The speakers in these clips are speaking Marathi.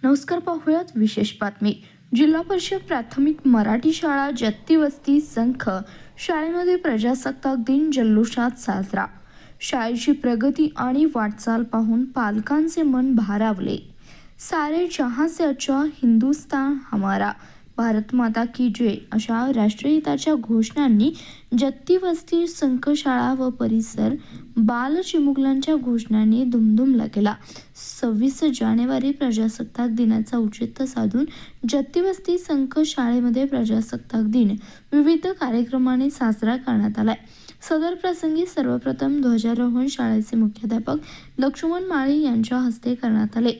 नमस्कार, पाहूयात विशेष बातमी. जिल्हा परिषद प्राथमिक मराठी शाळा जत्ती वस्ती संख शाळेमध्ये प्रजासत्ताक दिन जल्लोषात साजरा. शाळेची प्रगती आणि वाटचाल पाहून पालकांचे मन भारावले. सारे जहां से अच्छा हिंदुस्तान हमारा, भारत माता की जय अशा राष्ट्रहिताच्या घोषणांनी जत्ती वस्ती संख शाळा व परिसर बाल चिमुकल्यांच्या घोषणांनी दुमदुमला गेला. 26 जानेवारी प्रजासत्ताक दिनाचा औचित्य साधून जत्ती वस्ती संख शाळेमध्ये प्रजासत्ताक दिन विविध कार्यक्रमाने साजरा करण्यात आलाय. सदर प्रसंगी सर्वप्रथम ध्वजारोहण शाळेचे मुख्याध्यापक लक्ष्मण माळी यांच्या हस्ते करण्यात आले.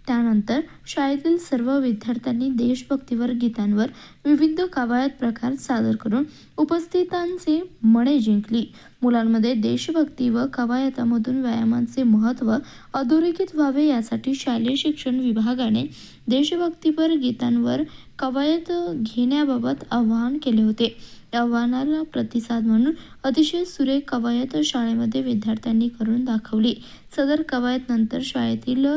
त्यानंतर शाळेतील सर्व विद्यार्थ्यांनी देशभक्तीपर गीतांवर विविध कवायत प्रकार सादर करून उपस्थितांचे मने जिंकली. मुलांमध्ये देशभक्ती व कवायतामधून व्यायामांचे महत्त्व अधोरेखित व्हावे यासाठी शालेय शिक्षण विभागाने देशभक्तीपर गीतांवर कवायत घेण्याबाबत आवाहन केले होते. या आवाहनाला प्रतिसाद म्हणून अतिशय सुरेख कवायत शाळेमध्ये विद्यार्थ्यांनी करून दाखवली. सदर कवायत नंतर शाळेतील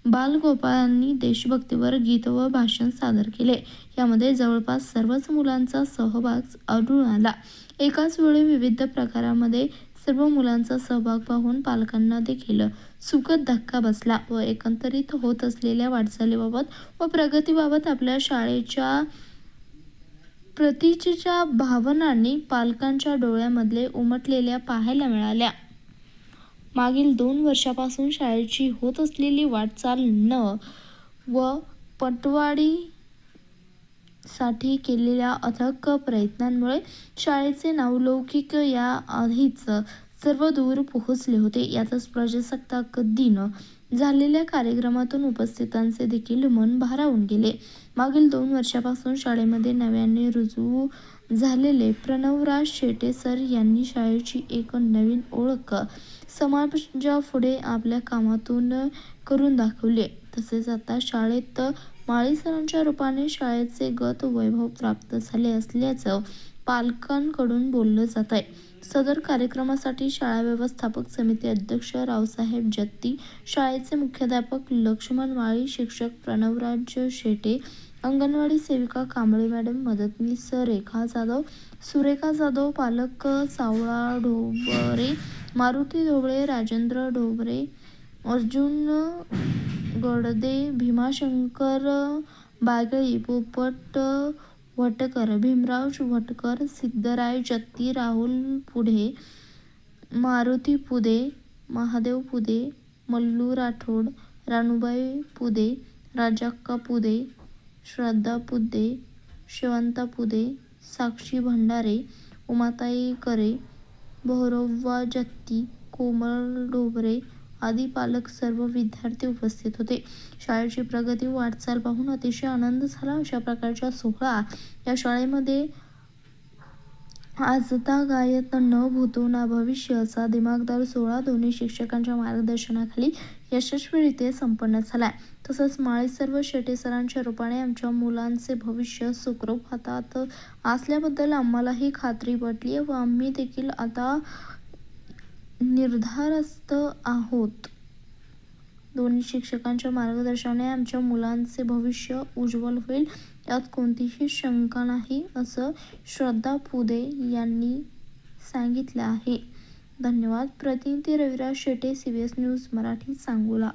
बालगोपाळांनी देशभक्तीवर गीत व भाषण सादर केले. यामध्ये जवळपास सर्वच मुलांचा सहभाग आढळून आला. एकाच वेळी विविध प्रकारामध्ये सर्व मुलांचा सहभाग पाहून पालकांना देखील सुखद धक्का बसला व एकंदरीत होत असलेल्या वाटचालीबाबत व प्रगतीबाबत आपल्या शाळेच्या प्रतीचीच्या भावनांनी पालकांच्या डोळ्यामधले उमटलेल्या पाहायला मिळाल्या. मागील 2 वर्षापासून शाळेची होत असलेली वाटचाल व पटवाढीसाठी केलेल्या अथक प्रयत्नांमुळे शाळेचे नावलौकिक या आधीच सर्व दूर पोहोचले होते. यातच प्रजासत्ताक दिन झालेल्या कार्यक्रमातून उपस्थितांचे देखील मन भारावून गेले. मागील 2 वर्षापासून शाळेमध्ये नव्याने रुजू झालेले प्रणवराज शेटे सर यांनी शाळेची एक नवीन ओळख समाजापुढे आपल्या कामातून करून दाखवले. तसेच आता शाळेत माळी सरांच्या रूपाने शाळेचे गत वैभव प्राप्त झाले असल्याचं पालकांकडून बोललं जात आहे. सदर कार्यक्रमासाठी शाळा व्यवस्थापक समिती अध्यक्ष रावसाहेब जत्ती, शाळेचे मुख्याध्यापक लक्ष्मण माळी, शिक्षक प्रणवराज शेटे, अंगणवाडी सेविका कांबळे मॅडम, मदतनीस रेखा जाधव, सुरेखा जाधव, पालक सावळा ढोबरे, मारुती ढोबळे, राजेंद्र ढोबरे, अर्जुन गडदे, भीमाशंकर बागळी, पोपट भटकर, भीमराव भटकर, सिद्धराय जत्ती, राहुल पुढे, मारुती पुदे, महादेव पुदे, मल्लू राठोड, रानूबाई पुदे, राजाक्का पुदे, श्रद्धा पुदे, शिवंता पुदे, साक्षी भंडारे, उमाताई करे, भैरव्वा जत्ती, कोमल ढोबरे आदी पालक सर्व विद्यार्थी उपस्थित होते. शाळेची प्रगती वाटचाल पाहून अतिशय आनंद झाला. अशा प्रकारच्या सोहळा या शाळेमध्ये आजतागायत न भूतो ना भविष्य असा दिमागदार सोहळा दोन्ही शिक्षकांच्या मार्गदर्शनाखाली यशस्वीरित्या संपन्न झालाय. तसंच माळी सर्व शेटे सरांच्या रूपाने आमच्या मुलांचे भविष्य सुखरूप हातात असल्याबद्दल आम्हालाही खात्री पटली व आम्ही देखील आता निर्धारस्थ आहोत. दोन्ही शिक्षकांच्या मार्गदर्शनाने आमच्या मुलांचे भविष्य उज्ज्वल होईल यात कोणतीही शंका नाही, असं श्रद्धा पुदे यांनी सांगितलं आहे. धन्यवाद. प्रतिनिधी रविराज शेटे, CBS न्यूज मराठी, सांगोला.